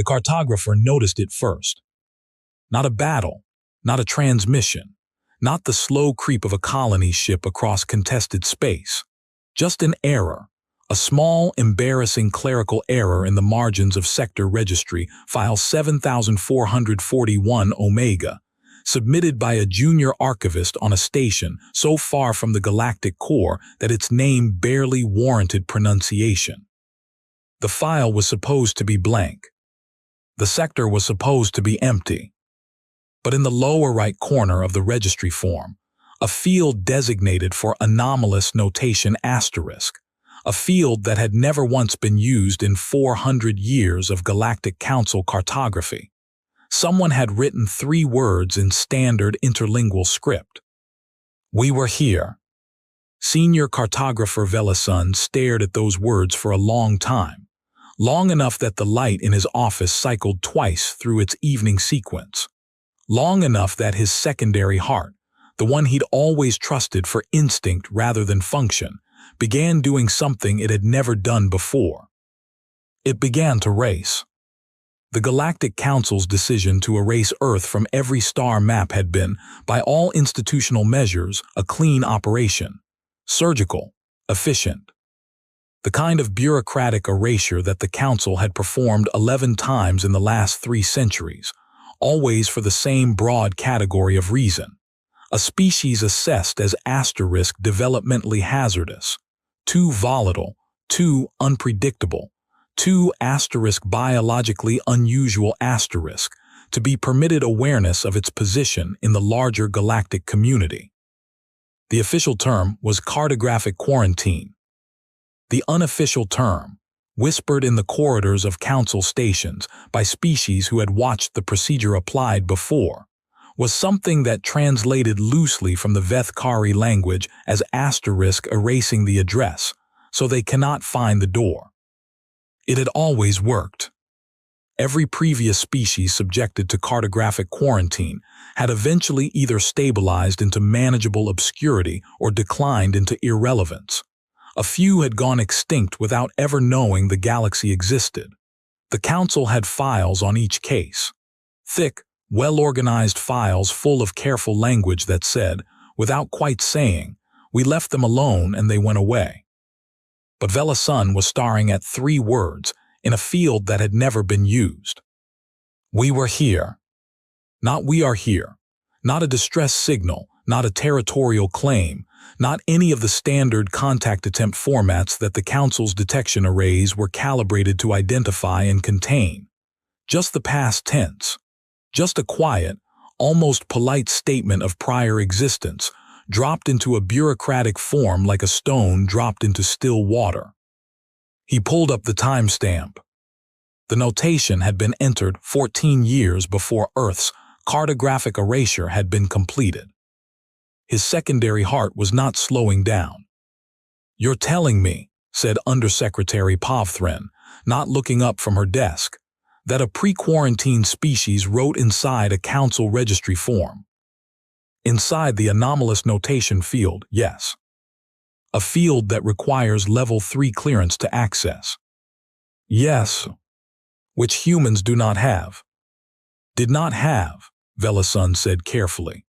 The cartographer noticed it first. Not a battle, not a transmission, not the slow creep of a colony ship across contested space. Just an error, a small, embarrassing clerical error in the margins of Sector Registry File 7441 Omega, submitted by a junior archivist on a station so far from the galactic core that its name barely warranted pronunciation. The file was supposed to be blank. The sector was supposed to be empty. But in the lower right corner of the registry form, a field designated for anomalous notation asterisk, a field that had never once been used in 400 years of Galactic Council cartography. Someone had written 3 words in standard interlingual script. We were here. Senior cartographer Velasun stared at those words for a long time, long enough that the light in his office cycled twice through its evening sequence, long enough that his secondary heart, the one he'd always trusted for instinct rather than function, began doing something it had never done before. It began to race. The Galactic Council's decision to erase Earth from every star map had been, by all institutional measures, a clean operation. Surgical, efficient. The kind of bureaucratic erasure that the Council had performed 11 times in the last 3 centuries, always for the same broad category of reason. A species assessed as asterisk developmentally hazardous, too volatile, too unpredictable, too asterisk biologically unusual asterisk to be permitted awareness of its position in the larger galactic community. The official term was cartographic quarantine. The unofficial term, whispered in the corridors of council stations by species who had watched the procedure applied before, was something that translated loosely from the Vethkari language as asterisk erasing the address, so they cannot find the door. It had always worked. Every previous species subjected to cartographic quarantine had eventually either stabilized into manageable obscurity or declined into irrelevance. A few had gone extinct without ever knowing the galaxy existed. The Council had files on each case. Thick, well-organized files full of careful language that said, without quite saying, we left them alone and they went away. But Velasun was staring at 3 words in a field that had never been used. We were here. Not we are here. Not a distress signal, not a territorial claim, not any of the standard contact attempt formats that the Council's detection arrays were calibrated to identify and contain. Just the past tense. Just a quiet, almost polite statement of prior existence, dropped into a bureaucratic form like a stone dropped into still water. He pulled up the timestamp. The notation had been entered 14 years before Earth's cartographic erasure had been completed. His secondary heart was not slowing down. You're telling me, said Undersecretary Povthren, not looking up from her desk, that a pre-quarantine species wrote inside a council registry form. Inside the anomalous notation field, yes. A field that requires level 3 clearance to access. Yes. Which humans do not have. Did not have, Velasun said carefully.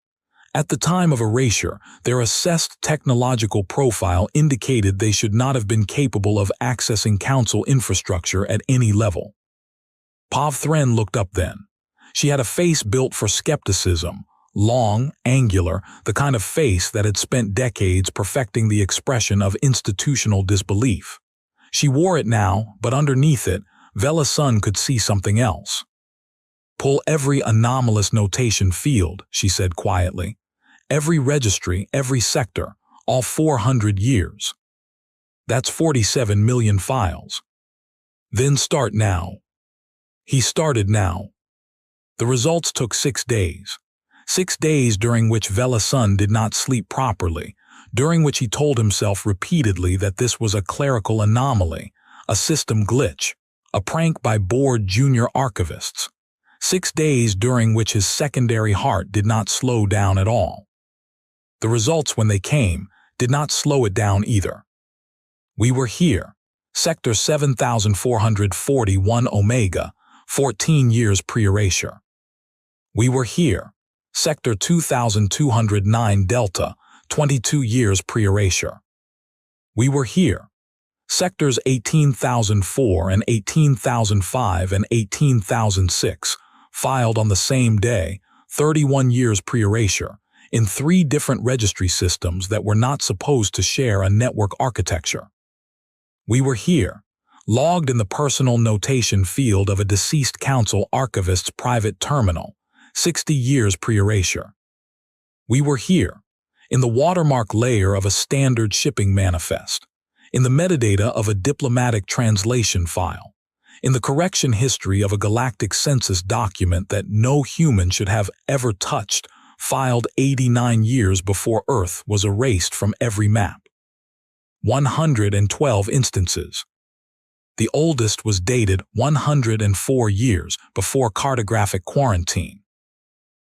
At the time of erasure, their assessed technological profile indicated they should not have been capable of accessing council infrastructure at any level. Povthren looked up then. She had a face built for skepticism, long, angular, the kind of face that had spent decades perfecting the expression of institutional disbelief. She wore it now, but underneath it, Velasun could see something else. Pull every anomalous notation field, she said quietly. Every registry, every sector, all 400 years. That's 47 million files. Then start now. He started now. The results took 6 days. 6 days during which Velasun did not sleep properly, during which he told himself repeatedly that this was a clerical anomaly, a system glitch, a prank by bored junior archivists. 6 days during which his secondary heart did not slow down at all. The results, when they came, did not slow it down either. We were here, Sector 7441 Omega, 14 years pre-erasure. We were here. Sector 2209 Delta, 22 years pre-erasure. We were here. Sectors 18,004 and 18,005 and 18,006, filed on the same day, 31 years pre-erasure, in 3 different registry systems that were not supposed to share a network architecture. We were here, logged in the personal notation field of a deceased council archivist's private terminal, 60 years pre-erasure. We were here, in the watermark layer of a standard shipping manifest, in the metadata of a diplomatic translation file, in the correction history of a galactic census document that no human should have ever touched, filed 89 years before Earth was erased from every map. 112 instances. The oldest was dated 104 years before cartographic quarantine.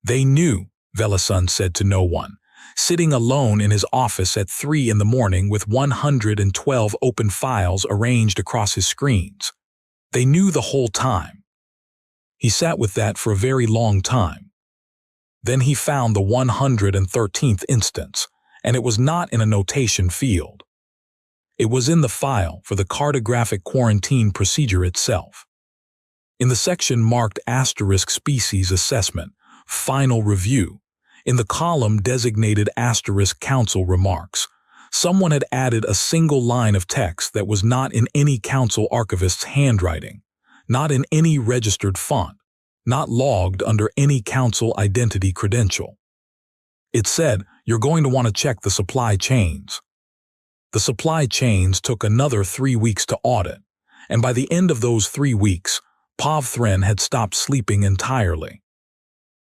They knew, Velasun said to no one, sitting alone in his office at 3 in the morning with 112 open files arranged across his screens. They knew the whole time. He sat with that for a very long time. Then he found the 113th instance, and it was not in a notation field. It was in the file for the cartographic quarantine procedure itself. In the section marked * species assessment, final review, in the column designated * council remarks, someone had added a single line of text that was not in any council archivist's handwriting, not in any registered font, not logged under any council identity credential. It said, "You're going to want to check the supply chains." The supply chains took another 3 weeks to audit, and by the end of those 3 weeks, Povthren had stopped sleeping entirely.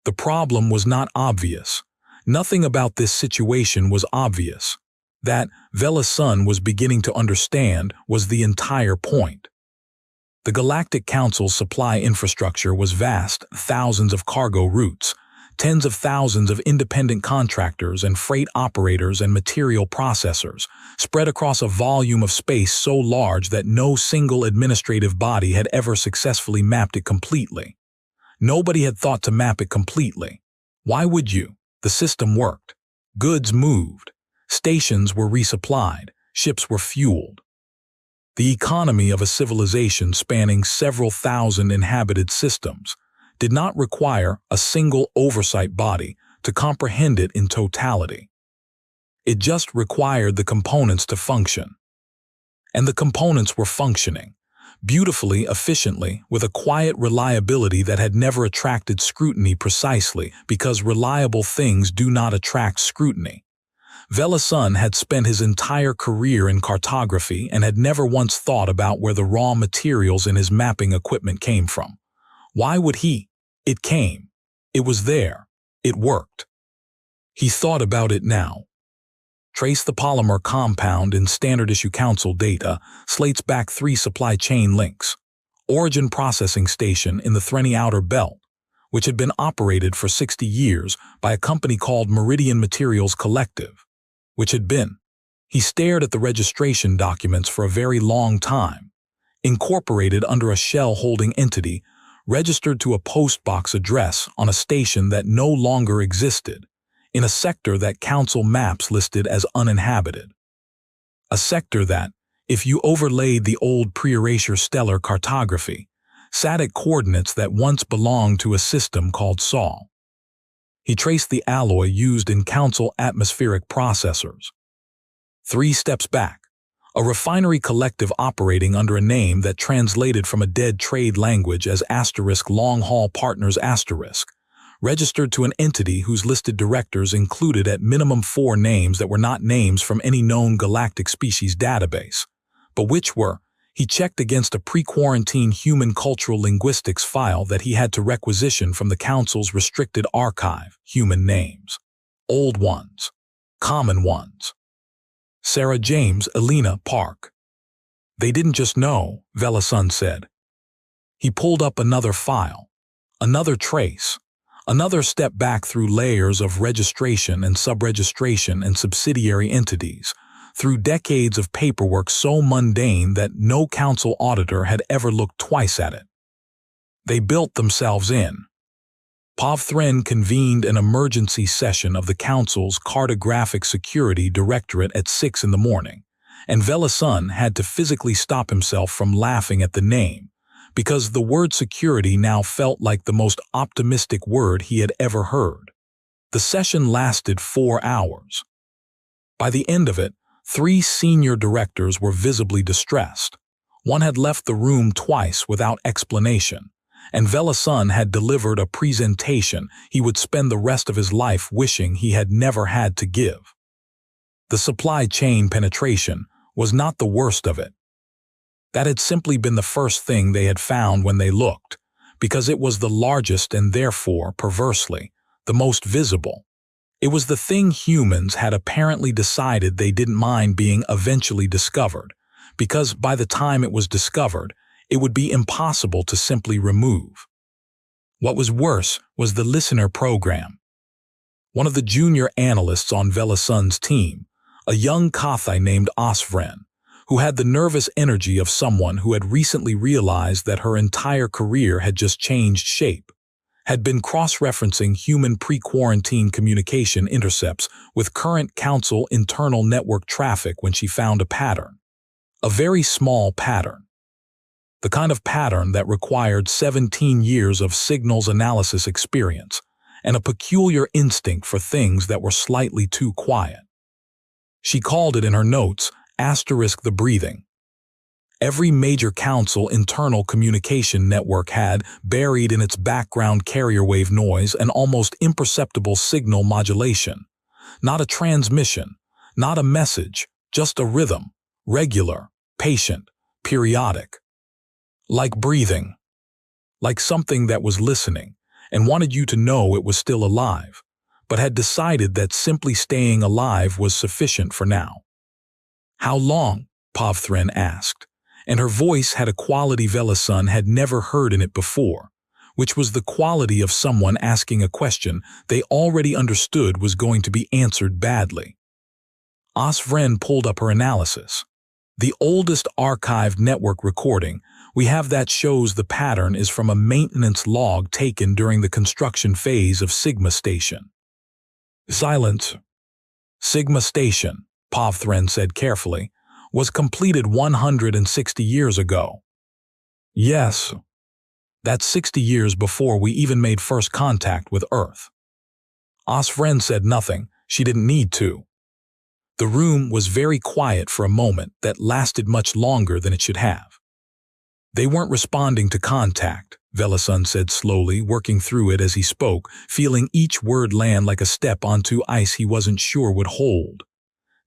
The problem was not obvious. Nothing about this situation was obvious. That, Velasun was beginning to understand, was the entire point. The Galactic Council's supply infrastructure was vast, thousands of cargo routes, tens of thousands of independent contractors and freight operators and material processors, spread across a volume of space so large that no single administrative body had ever successfully mapped it completely. Nobody had thought to map it completely. Why would you? The system worked. Goods moved. Stations were resupplied. Ships were fueled. The economy of a civilization spanning several thousand inhabited systems did not require a single oversight body to comprehend it in totality. It just required the components to function. And the components were functioning, beautifully, efficiently, with a quiet reliability that had never attracted scrutiny precisely because reliable things do not attract scrutiny. Velasun had spent his entire career in cartography and had never once thought about where the raw materials in his mapping equipment came from. Why would he? It came. It was there. It worked. He thought about it now. Trace the polymer compound in Standard Issue Council data, slates back 3 supply chain links. Origin processing station in the Threny Outer Belt, which had been operated for 60 years by a company called Meridian Materials Collective, which had been. He stared at the registration documents for a very long time. Incorporated under a shell-holding entity, registered to a postbox address on a station that no longer existed, in a sector that council maps listed as uninhabited. A sector that, if you overlaid the old pre-erasure stellar cartography, sat at coordinates that once belonged to a system called Sol. He traced the alloy used in council atmospheric processors. 3 steps back, a refinery collective operating under a name that translated from a dead trade language as * long-haul partners *, registered to an entity whose listed directors included at minimum 4 names that were not names from any known galactic species database, but which were, he checked against a pre-quarantine human cultural linguistics file that he had to requisition from the Council's restricted archive, human names. Old ones. Common ones. Sarah James Elena Park. They didn't just know, Velasun said. He pulled up another file, another trace, another step back through layers of registration and subregistration and subsidiary entities, through decades of paperwork so mundane that no council auditor had ever looked twice at it. They built themselves in. Povthren convened an emergency session of the Council's Cartographic Security Directorate at 6 in the morning, and Velasun had to physically stop himself from laughing at the name, because the word security now felt like the most optimistic word he had ever heard. The session lasted 4 hours. By the end of it, 3 senior directors were visibly distressed. One had left the room twice without explanation, and Velasun had delivered a presentation he would spend the rest of his life wishing he had never had to give. The supply chain penetration was not the worst of it. That had simply been the first thing they had found when they looked, because it was the largest and therefore, perversely, the most visible. It was the thing humans had apparently decided they didn't mind being eventually discovered, because by the time it was discovered, it would be impossible to simply remove. What was worse was the listener program. One of the junior analysts on Velasun's team, a young Kathai named Osvren, who had the nervous energy of someone who had recently realized that her entire career had just changed shape, had been cross-referencing human pre-quarantine communication intercepts with current Council internal network traffic when she found a pattern. A very small pattern. The kind of pattern that required 17 years of signals analysis experience and a peculiar instinct for things that were slightly too quiet. She called it in her notes, * the breathing. Every major Council internal communication network had, buried in its background carrier wave noise, an almost imperceptible signal modulation. Not a transmission, not a message, just a rhythm, regular, patient, periodic. Like breathing. Like something that was listening and wanted you to know it was still alive, but had decided that simply staying alive was sufficient for now. How long? Povthren asked, and her voice had a quality Velasun had never heard in it before, which was the quality of someone asking a question they already understood was going to be answered badly. Osvren pulled up her analysis. The oldest archived network recording we have that shows the pattern is from a maintenance log taken during the construction phase of Sigma Station. Silence. Sigma Station, Povthren said carefully, was completed 160 years ago. Yes. That's 60 years before we even made first contact with Earth. Osvren said nothing. She didn't need to. The room was very quiet for a moment that lasted much longer than it should have. They weren't responding to contact, Velasun said slowly, working through it as he spoke, feeling each word land like a step onto ice he wasn't sure would hold.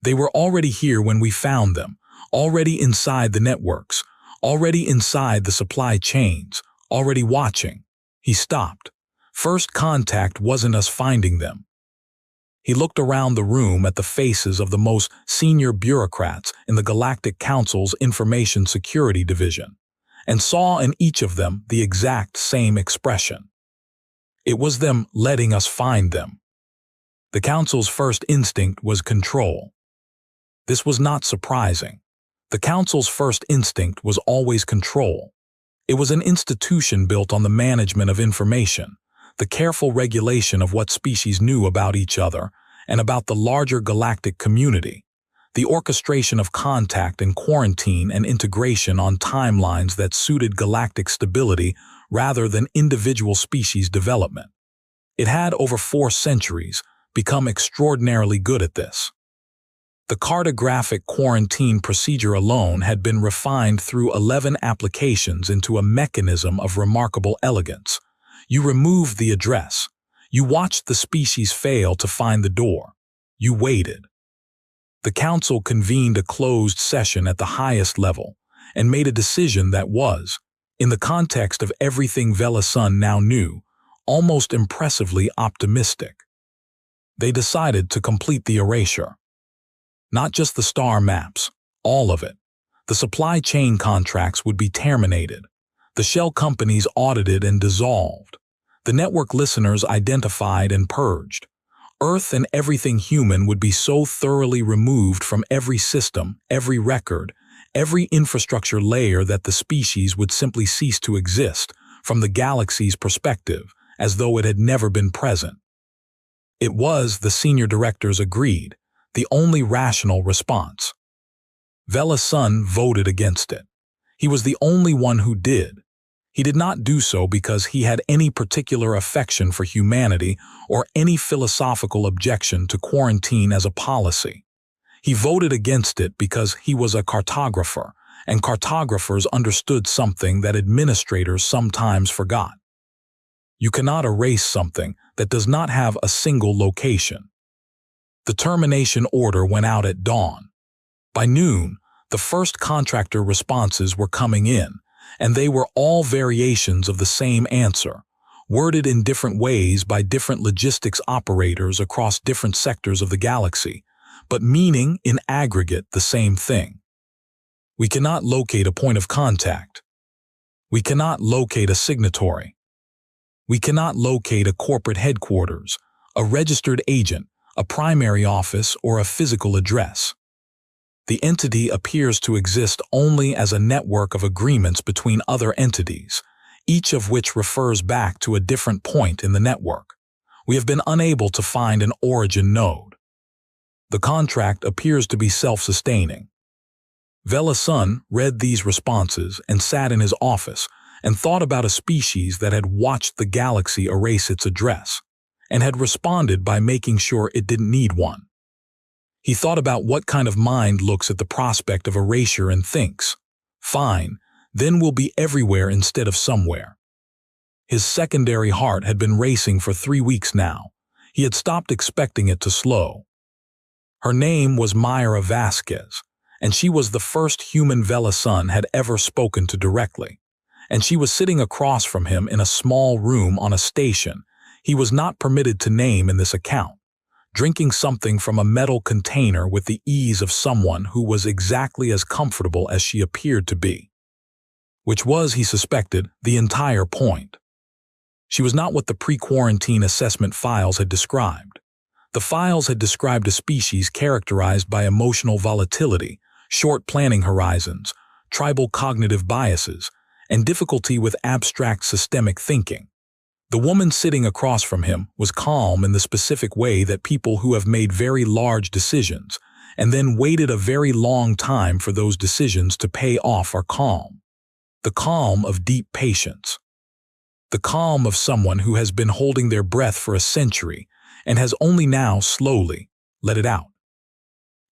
They were already here when we found them, already inside the networks, already inside the supply chains, already watching. He stopped. First contact wasn't us finding them. He looked around the room at the faces of the most senior bureaucrats in the Galactic Council's Information Security Division, and saw in each of them the exact same expression. It was them letting us find them. The Council's first instinct was control. This was not surprising. The Council's first instinct was always control. It was an institution built on the management of information, the careful regulation of what species knew about each other and about the larger galactic community, the orchestration of contact and quarantine and integration on timelines that suited galactic stability rather than individual species development. It had, over 4 centuries, become extraordinarily good at this. The cartographic quarantine procedure alone had been refined through 11 applications into a mechanism of remarkable elegance. You removed the address. You watched the species fail to find the door. You waited. The Council convened a closed session at the highest level and made a decision that was, in the context of everything Velasun now knew, almost impressively optimistic. They decided to complete the erasure. Not just the star maps, all of it. The supply chain contracts would be terminated. The shell companies audited and dissolved. The network listeners identified and purged. Earth and everything human would be so thoroughly removed from every system, every record, every infrastructure layer that the species would simply cease to exist, from the galaxy's perspective, as though it had never been present. It was, the senior directors agreed, the only rational response. Vela's son voted against it. He was the only one who did. He did not do so because he had any particular affection for humanity or any philosophical objection to quarantine as a policy. He voted against it because he was a cartographer, and cartographers understood something that administrators sometimes forgot. You cannot erase something that does not have a single location. The termination order went out at dawn. By noon, the first contractor responses were coming in, and they were all variations of the same answer, worded in different ways by different logistics operators across different sectors of the galaxy, but meaning in aggregate the same thing. We cannot locate a point of contact. We cannot locate a signatory. We cannot locate a corporate headquarters, a registered agent, a primary office, or a physical address. The entity appears to exist only as a network of agreements between other entities, each of which refers back to a different point in the network. We have been unable to find an origin node. The contract appears to be self-sustaining. Vela's son read these responses and sat in his office and thought about a species that had watched the galaxy erase its address and had responded by making sure it didn't need one. He thought about what kind of mind looks at the prospect of erasure and thinks, "Fine, then we'll be everywhere instead of somewhere." His secondary heart had been racing for 3 weeks now. He had stopped expecting it to slow. Her name was Myra Vasquez, and she was the first human Vela's son had ever spoken to directly. And she was sitting across from him in a small room on a station he was not permitted to name in this account, drinking something from a metal container with the ease of someone who was exactly as comfortable as she appeared to be. Which was, he suspected, the entire point. She was not what the pre-quarantine assessment files had described. The files had described a species characterized by emotional volatility, short planning horizons, tribal cognitive biases, and difficulty with abstract systemic thinking. The woman sitting across from him was calm in the specific way that people who have made very large decisions and then waited a very long time for those decisions to pay off are calm. The calm of deep patience. The calm of someone who has been holding their breath for a century and has only now slowly let it out.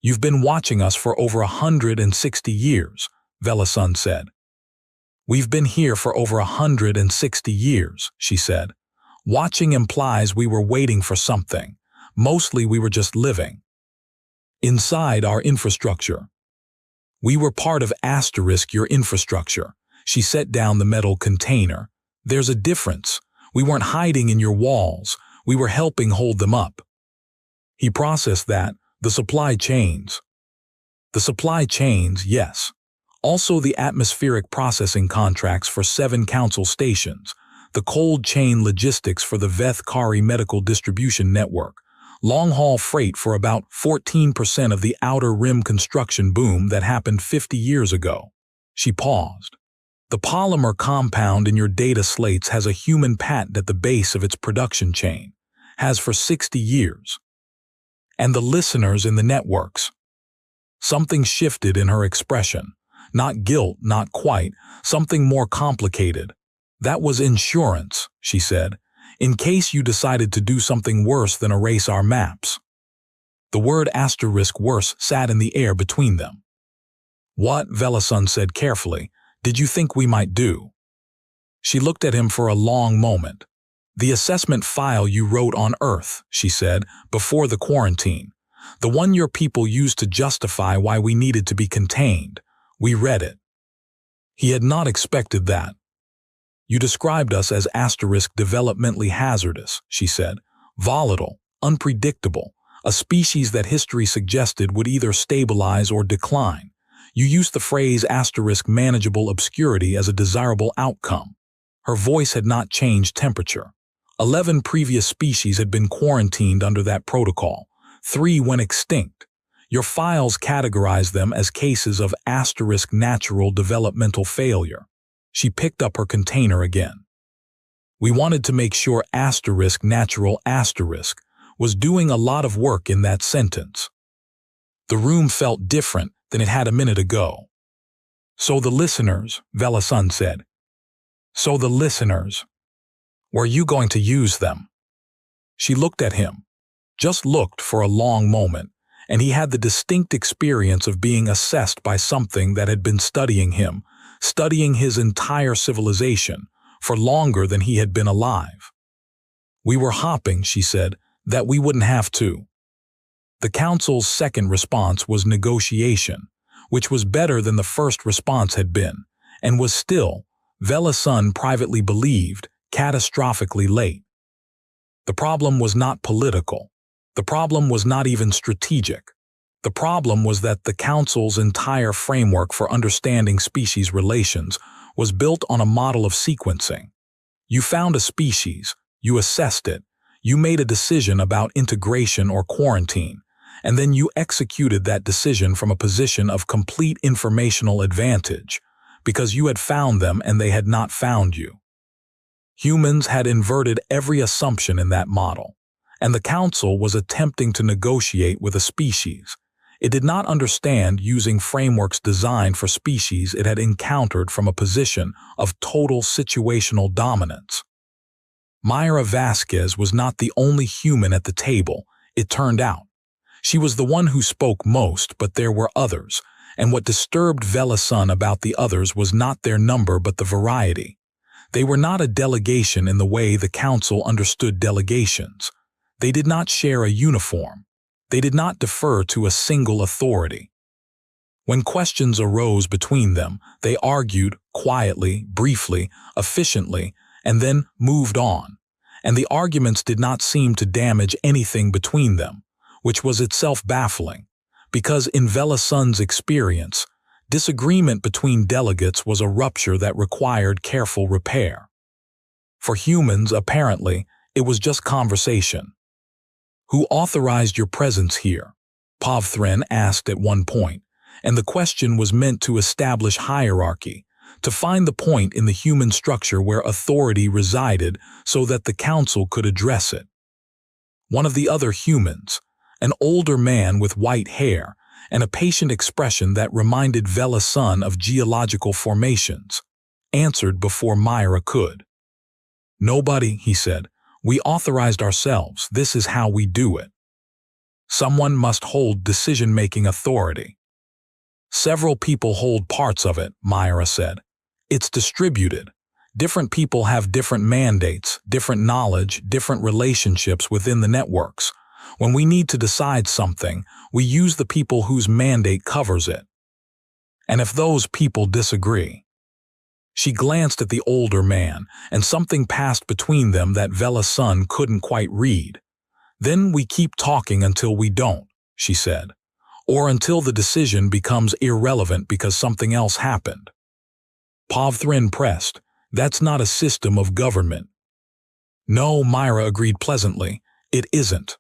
"You've been watching us for over 160 years, Vela's son said. "We've been here for over 160 years, she said. "Watching implies we were waiting for something. Mostly we were just living. Inside our infrastructure. We were part of your infrastructure." She set down the metal container. "There's a difference. We weren't hiding in your walls. We were helping hold them up." He processed that. The supply chains. The supply chains, yes. Also the atmospheric processing contracts for 7 council stations, the cold chain logistics for the Veth Kari medical distribution network, long-haul freight for about 14% of the outer rim construction boom that happened 50 years ago. She paused. "The polymer compound in your data slates has a human patent at the base of its production chain, has for 60 years. And the listeners in the networks." Something shifted in her expression. Not guilt, not quite, something more complicated. "That was insurance," she said, "in case you decided to do something worse than erase our maps." The word *worse sat in the air between them. "What," Vela's son said carefully, "did you think we might do?" She looked at him for a long moment. "The assessment file you wrote on Earth," she said, "before the quarantine. The one your people used to justify why we needed to be contained. We read it." He had not expected that. "You described us as developmentally hazardous," she said. "Volatile, unpredictable, a species that history suggested would either stabilize or decline. You used the phrase manageable obscurity as a desirable outcome." Her voice had not changed temperature. 11 previous species had been quarantined under that protocol. 3 went extinct. Your files categorize them as cases of natural developmental failure. She picked up her container again. We wanted to make sure *natural* was doing a lot of work in that sentence. The room felt different than it had a minute ago. So the listeners, Velasun said. So the listeners. Were you going to use them? She looked at him, just looked for a long moment, and he had the distinct experience of being assessed by something that had been studying him, studying his entire civilization, for longer than he had been alive. We were hoping, she said, that we wouldn't have to. The council's second response was negotiation, which was better than the first response had been, and was still, Velasun privately believed, catastrophically late. The problem was not political. The problem was not even strategic. The problem was that the council's entire framework for understanding species relations was built on a model of sequencing. You found a species, you assessed it, you made a decision about integration or quarantine, and then you executed that decision from a position of complete informational advantage, because you had found them and they had not found you. Humans had inverted every assumption in that model, and the council was attempting to negotiate with a species. It did not understand using frameworks designed for species it had encountered from a position of total situational dominance. Myra Vasquez was not the only human at the table, it turned out. She was the one who spoke most, but there were others, and what disturbed Velasun about the others was not their number but the variety. They were not a delegation in the way the council understood delegations. They did not share a uniform. They did not defer to a single authority. When questions arose between them, they argued quietly, briefly, efficiently, and then moved on. And the arguments did not seem to damage anything between them, which was itself baffling, because in Velasun's experience, disagreement between delegates was a rupture that required careful repair. For humans, apparently, it was just conversation. Who authorized your presence here? Povthrin asked at one point, and the question was meant to establish hierarchy, to find the point in the human structure where authority resided so that the council could address it. One of the other humans, an older man with white hair and a patient expression that reminded Velasun of geological formations, answered before Myra could. Nobody, he said. We authorized ourselves. This is how we do it. Someone must hold decision-making authority. Several people hold parts of it, Myra said. It's distributed. Different people have different mandates, different knowledge, different relationships within the networks. When we need to decide something, we use the people whose mandate covers it. And if those people disagree. She glanced at the older man, and something passed between them that Velasun couldn't quite read. Then we keep talking until we don't, she said, or until the decision becomes irrelevant because something else happened. Povthrin pressed, that's not a system of government. No, Myra agreed pleasantly, it isn't.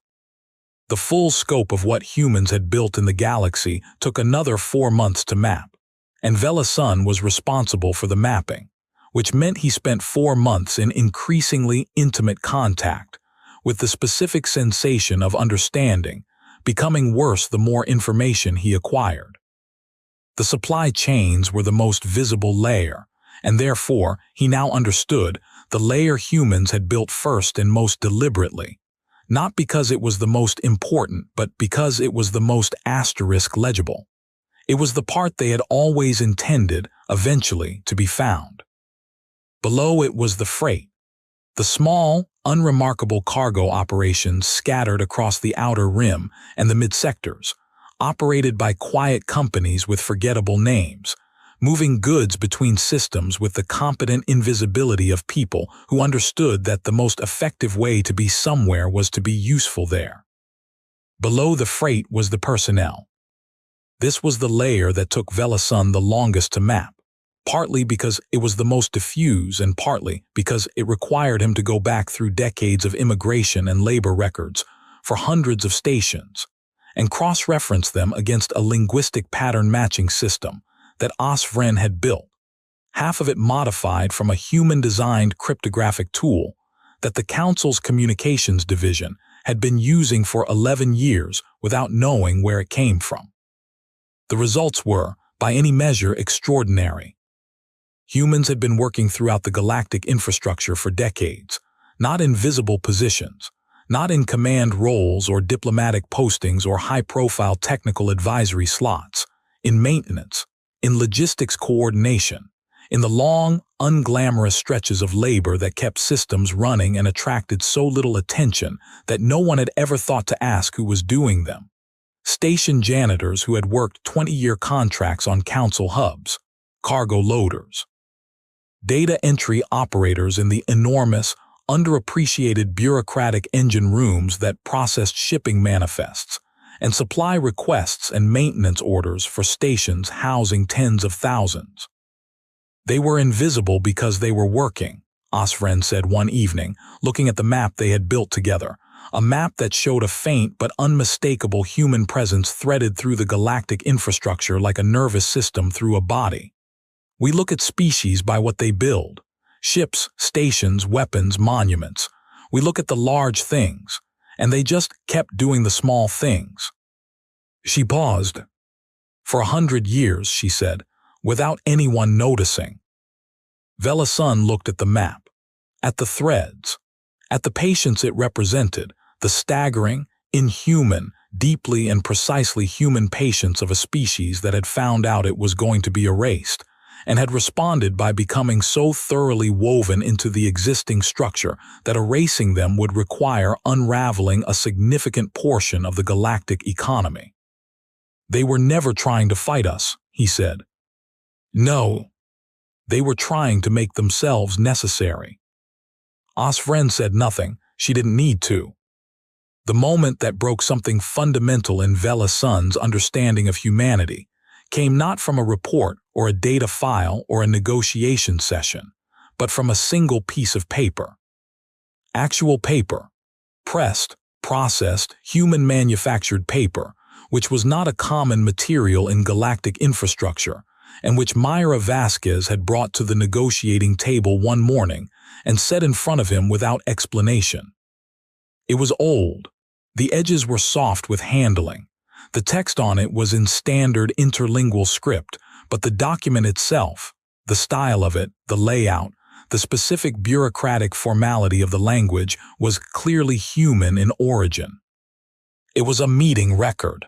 The full scope of what humans had built in the galaxy took another 4 months to map, and Velasun was responsible for the mapping, which meant he spent 4 months in increasingly intimate contact, with the specific sensation of understanding, becoming worse the more information he acquired. The supply chains were the most visible layer, and therefore, he now understood, the layer humans had built first and most deliberately, not because it was the most important, but because it was the most asterisk legible. It was the part they had always intended, eventually, to be found. Below it was the freight. The small, unremarkable cargo operations scattered across the outer rim and the mid-sectors, operated by quiet companies with forgettable names, moving goods between systems with the competent invisibility of people who understood that the most effective way to be somewhere was to be useful there. Below the freight was the personnel. This was the layer that took Velasun the longest to map, partly because it was the most diffuse and partly because it required him to go back through decades of immigration and labor records for hundreds of stations and cross-reference them against a linguistic pattern matching system that Osvren had built. half of it modified from a human-designed cryptographic tool that the Council's communications division had been using for 11 years without knowing where it came from. The results were, by any measure, extraordinary. Humans had been working throughout the galactic infrastructure for decades, not in visible positions, not in command roles or diplomatic postings or high-profile technical advisory slots, in maintenance, in logistics coordination, in the long, unglamorous stretches of labor that kept systems running and attracted so little attention that no one had ever thought to ask who was doing them. Station janitors who had worked 20-year contracts on council hubs, cargo loaders, data entry operators in the enormous, underappreciated bureaucratic engine rooms that processed shipping manifests and supply requests and maintenance orders for stations housing tens of thousands. They were invisible because they were working, Osfren said one evening, looking at the map they had built together, a map that showed a faint but unmistakable human presence threaded through the galactic infrastructure like a nervous system through a body. We look at species by what they build: ships, stations, weapons, monuments. We look at the large things, and they just kept doing the small things. She paused. For 100 years, she said, without anyone noticing. Velasun looked at the map, at the threads, at the patience it represented, the staggering, inhuman, deeply and precisely human patience of a species that had found out it was going to be erased, and had responded by becoming so thoroughly woven into the existing structure that erasing them would require unraveling a significant portion of the galactic economy. They were never trying to fight us, he said. No, they were trying to make themselves necessary. Osfren said nothing. She didn't need to. The moment that broke something fundamental in Velasun's understanding of humanity came not from a report or a data file or a negotiation session, but from a single piece of paper. Actual paper, pressed, processed, human-manufactured paper, which was not a common material in galactic infrastructure, and which Myra Vasquez had brought to the negotiating table one morning and set in front of him without explanation. It was old. The edges were soft with handling. The text on it was in standard interlingual script, but the document itself, the style of it, the layout, the specific bureaucratic formality of the language was clearly human in origin. It was a meeting record.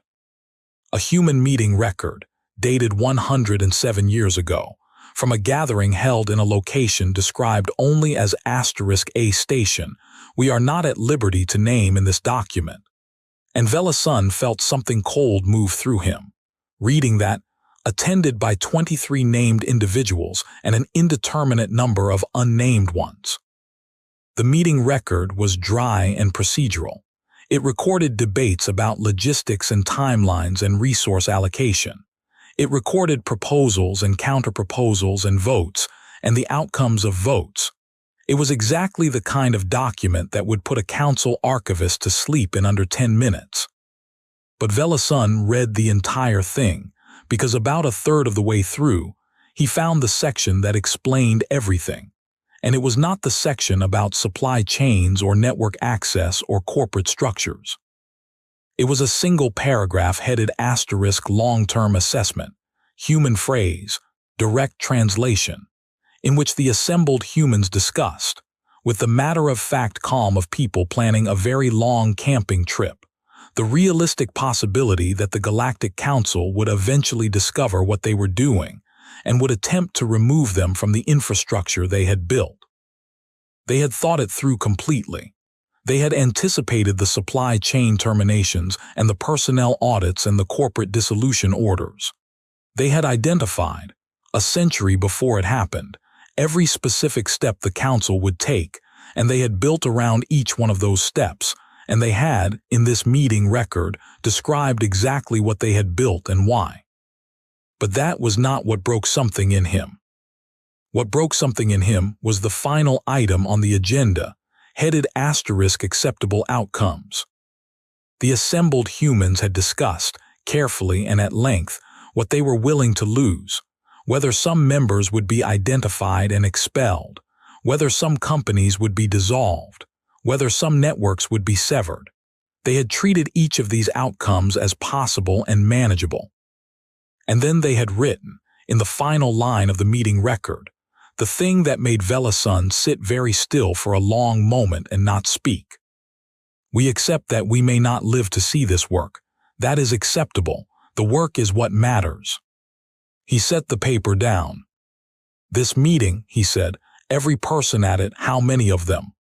A human meeting record, dated 107 years ago, from a gathering held in a location described only as *A station we are not at liberty to name in this document. And Velasun felt something cold move through him, reading that, attended by 23 named individuals and an indeterminate number of unnamed ones. The meeting record was dry and procedural. It recorded debates about logistics and timelines and resource allocation. It recorded proposals and counterproposals and votes, and the outcomes of votes. It was exactly the kind of document that would put a council archivist to sleep in under 10 minutes. But Velasun read the entire thing, because about a third of the way through, he found the section that explained everything. And it was not the section about supply chains or network access or corporate structures. It was a single paragraph headed * long-term assessment, human phrase, direct translation, in which the assembled humans discussed, with the matter-of-fact calm of people planning a very long camping trip, the realistic possibility that the Galactic Council would eventually discover what they were doing and would attempt to remove them from the infrastructure they had built. They had thought it through completely. They had anticipated the supply chain terminations and the personnel audits and the corporate dissolution orders. They had identified, a century before it happened, every specific step the Council would take, and they had built around each one of those steps, and they had, in this meeting record, described exactly what they had built and why. But that was not what broke something in him. What broke something in him was the final item on the agenda, headed * acceptable outcomes. The assembled humans had discussed, carefully and at length, what they were willing to lose, whether some members would be identified and expelled, whether some companies would be dissolved, whether some networks would be severed. They had treated each of these outcomes as possible and manageable. And then they had written, in the final line of the meeting record, the thing that made Velasun sit very still for a long moment and not speak. We accept that we may not live to see this work. That is acceptable. The work is what matters. He set the paper down. This meeting, he said, every person at it, how many of them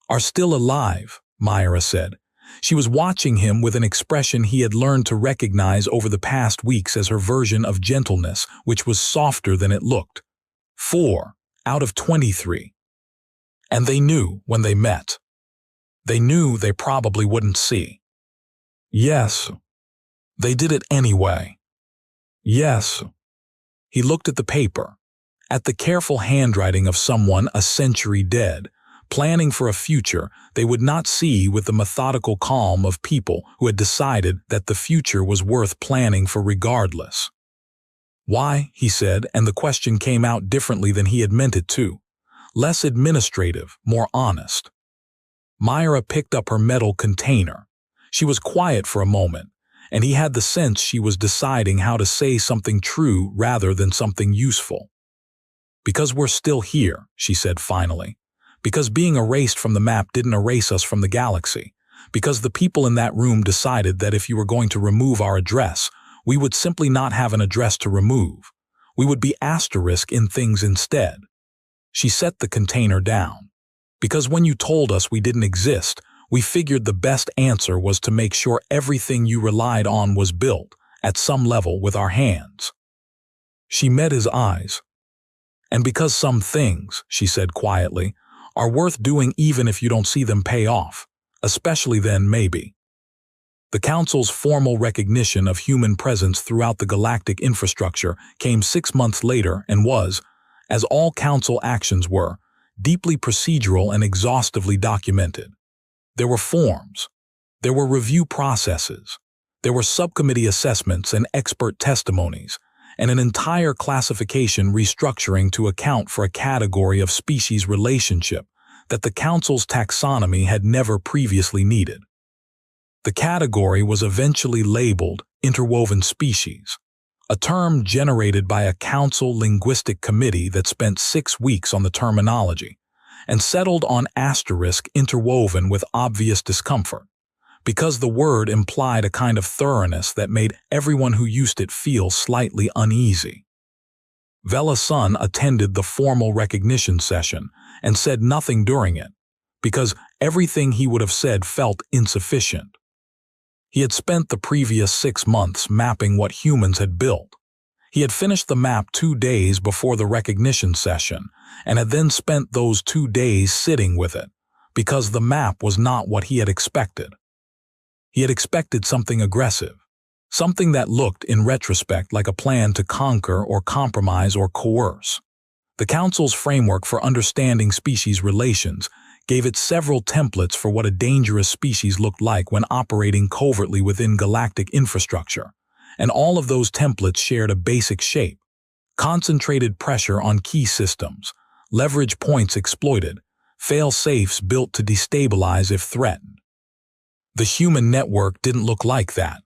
are still alive, Myra said. She was watching him with an expression he had learned to recognize over the past weeks as her version of gentleness, which was softer than it looked. 4 out of 23. And they knew when they met. They knew they probably wouldn't see. Yes. They did it anyway. Yes. He looked at the paper, at the careful handwriting of someone a century dead, planning for a future they would not see with the methodical calm of people who had decided that the future was worth planning for regardless. Why, he said, and the question came out differently than he had meant it to. Less administrative, more honest. Myra picked up her metal container. She was quiet for a moment, and he had the sense she was deciding how to say something true rather than something useful. Because we're still here, she said finally. Because being erased from the map didn't erase us from the galaxy. Because the people in that room decided that if you were going to remove our address, we would simply not have an address to remove. We would be asterisk in things instead. She set the container down. Because when you told us we didn't exist, we figured the best answer was to make sure everything you relied on was built, at some level, with our hands. She met his eyes. And because some things, she said quietly, are worth doing even if you don't see them pay off, especially then maybe. The Council's formal recognition of human presence throughout the galactic infrastructure came 6 months later and was, as all Council actions were, deeply procedural and exhaustively documented. There were forms. There were review processes. There were subcommittee assessments and expert testimonies, and an entire classification restructuring to account for a category of species relationship that the Council's taxonomy had never previously needed. The category was eventually labeled interwoven species, a term generated by a Council linguistic committee that spent 6 weeks on the terminology and settled on asterisk interwoven with obvious discomfort, because the word implied a kind of thoroughness that made everyone who used it feel slightly uneasy. Velasun attended the formal recognition session and said nothing during it, because everything he would have said felt insufficient. He had spent the previous 6 months mapping what humans had built. He had finished the map 2 days before the recognition session and had then spent those 2 days sitting with it, because the map was not what he had expected. He had expected something aggressive, something that looked, in retrospect, like a plan to conquer or compromise or coerce. The Council's framework for understanding species relations gave it several templates for what a dangerous species looked like when operating covertly within galactic infrastructure, and all of those templates shared a basic shape: concentrated pressure on key systems, leverage points exploited, fail-safes built to destabilize if threatened. The human network didn't look like that.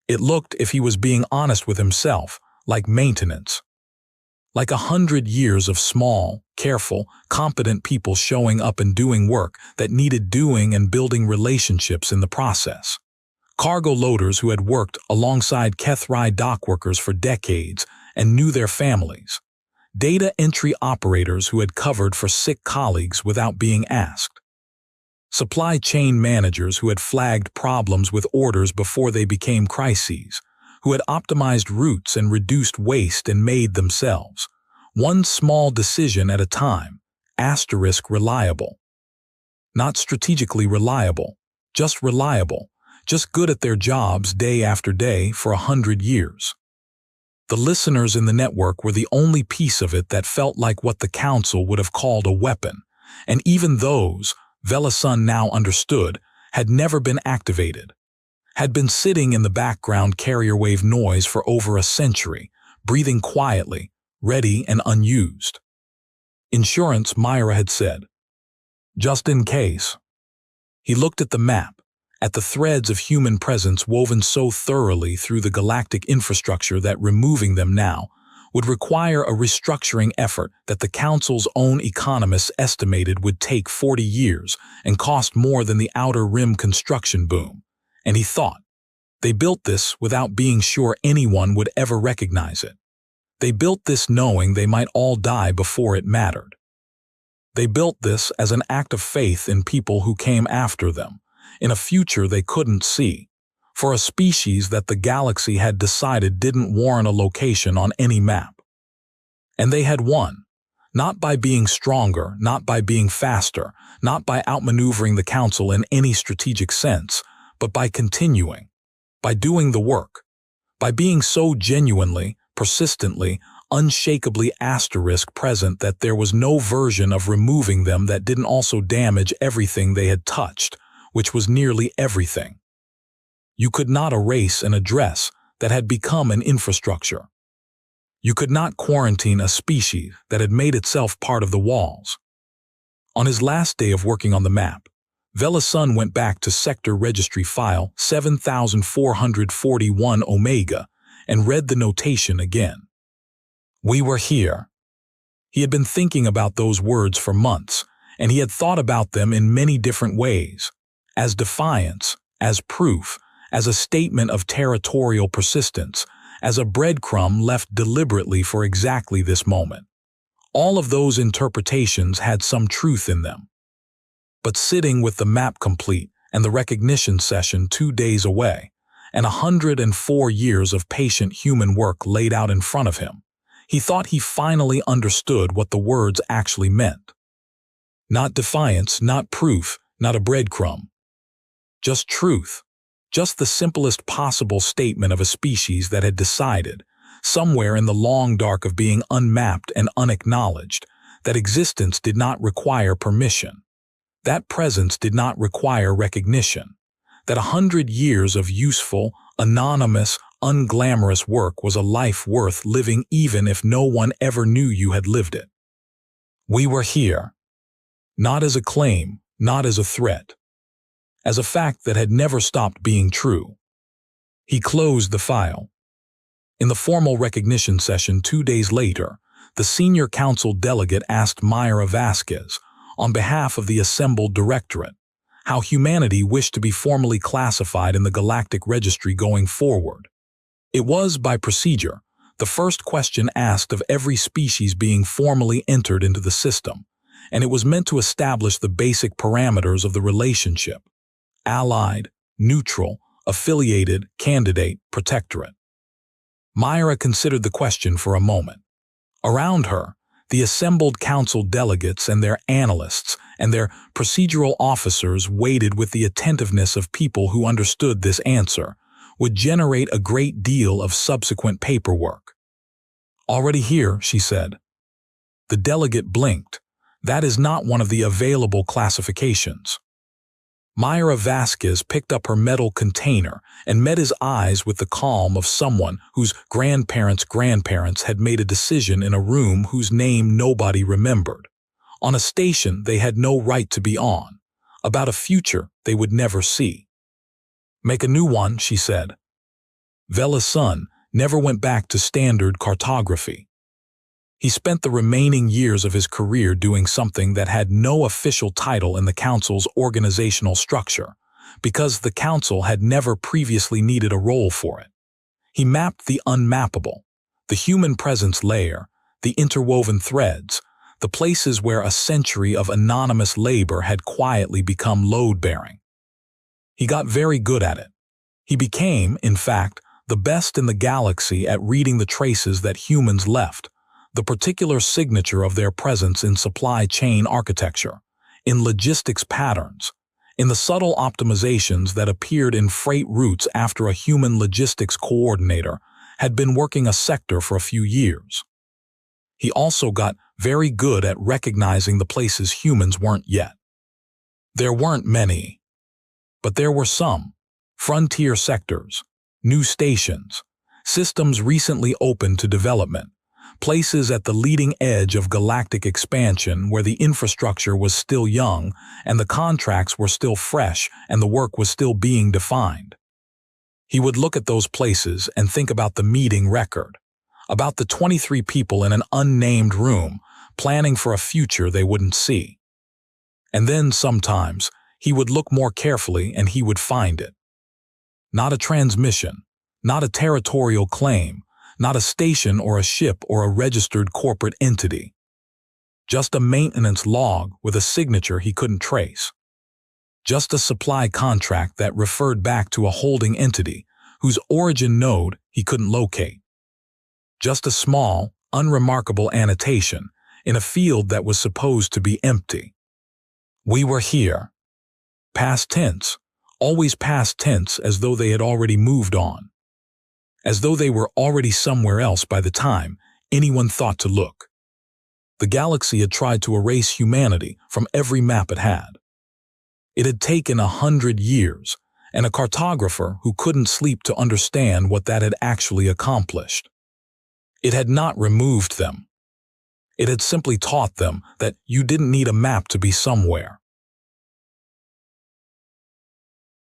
It looked, if he was being honest with himself, like maintenance. Like 100 years of small, careful, competent people showing up and doing work that needed doing and building relationships in the process. Cargo loaders who had worked alongside Kethri dockworkers for decades and knew their families. Data entry operators who had covered for sick colleagues without being asked. Supply chain managers who had flagged problems with orders before they became crises, who had optimized routes and reduced waste and made themselves, one small decision at a time, asterisk reliable. Not strategically reliable, just reliable, just good at their jobs day after day for 100 years. The listeners in the network were the only piece of it that felt like what the Council would have called a weapon, and even those, Velasun now understood, had never been activated, had been sitting in the background carrier wave noise for over a century, breathing quietly, ready and unused. Insurance, Myra had said. Just in case. He looked at the map, at the threads of human presence woven so thoroughly through the galactic infrastructure that removing them now would require a restructuring effort that the Council's own economists estimated would take 40 years and cost more than the Outer Rim construction boom. And he thought, they built this without being sure anyone would ever recognize it. They built this knowing they might all die before it mattered. They built this as an act of faith in people who came after them, in a future they couldn't see, for a species that the galaxy had decided didn't warrant a location on any map. And they had won, not by being stronger, not by being faster, not by outmaneuvering the Council in any strategic sense, but by continuing, by doing the work, by being so genuinely, persistently, unshakably asterisk present that there was no version of removing them that didn't also damage everything they had touched, which was nearly everything. You could not erase an address that had become an infrastructure. You could not quarantine a species that had made itself part of the walls. On his last day of working on the map, Velasun went back to Sector Registry File 7441 Omega and read the notation again. We were here. He had been thinking about those words for months, and he had thought about them in many different ways, as defiance, as proof, as a statement of territorial persistence, as a breadcrumb left deliberately for exactly this moment. All of those interpretations had some truth in them. But sitting with the map complete and the recognition session 2 days away, and 104 years of patient human work laid out in front of him, he thought he finally understood what the words actually meant. Not defiance, not proof, not a breadcrumb. Just truth. Just the simplest possible statement of a species that had decided, somewhere in the long dark of being unmapped and unacknowledged, that existence did not require permission. That presence did not require recognition. That 100 years of useful, anonymous, unglamorous work was a life worth living even if no one ever knew you had lived it. We were here. Not as a claim, not as a threat. As a fact that had never stopped being true. He closed the file. In the formal recognition session 2 days later, the senior council delegate asked Myra Vasquez, on behalf of the assembled directorate, how humanity wished to be formally classified in the Galactic Registry going forward. It was, by procedure, the first question asked of every species being formally entered into the system, and it was meant to establish the basic parameters of the relationship: allied, neutral, affiliated, candidate, protectorate. Myra considered the question for a moment. Around her, the assembled council delegates and their analysts and their procedural officers waited with the attentiveness of people who understood this answer would generate a great deal of subsequent paperwork. Already here, she said. The delegate blinked. That is not one of the available classifications. Myra Vasquez picked up her metal container and met his eyes with the calm of someone whose grandparents' had made a decision in a room whose name nobody remembered, on a station they had no right to be on, about a future they would never see. Make a new one, she said. Velasun never went back to standard cartography. He spent the remaining years of his career doing something that had no official title in the Council's organizational structure, because the Council had never previously needed a role for it. He mapped the unmappable, the human presence layer, the interwoven threads, the places where a century of anonymous labor had quietly become load-bearing. He got very good at it. He became, in fact, the best in the galaxy at reading the traces that humans left, the particular signature of their presence in supply chain architecture, in logistics patterns, in the subtle optimizations that appeared in freight routes after a human logistics coordinator had been working a sector for a few years. He also got very good at recognizing the places humans weren't yet. There weren't many, but there were some: frontier sectors, new stations, Systems recently opened to development, places at the leading edge of galactic expansion where the infrastructure was still young and the contracts were still fresh and the work was still being defined. He would look at those places and think about the meeting record, about the 23 people in an unnamed room planning for a future they wouldn't see. And then sometimes he would look more carefully and he would find it. Not a transmission, not a territorial claim, not a station or a ship or a registered corporate entity. Just a maintenance log with a signature he couldn't trace. Just a supply contract that referred back to a holding entity whose origin node he couldn't locate. Just a small, unremarkable annotation in a field that was supposed to be empty. We were here. Past tense, always past tense, as though they had already moved on. As though they were already somewhere else by the time anyone thought to look. The galaxy had tried to erase humanity from every map it had. It had taken 100 years, and a cartographer who couldn't sleep to understand what that had actually accomplished. It had not removed them. It had simply taught them that you didn't need a map to be somewhere.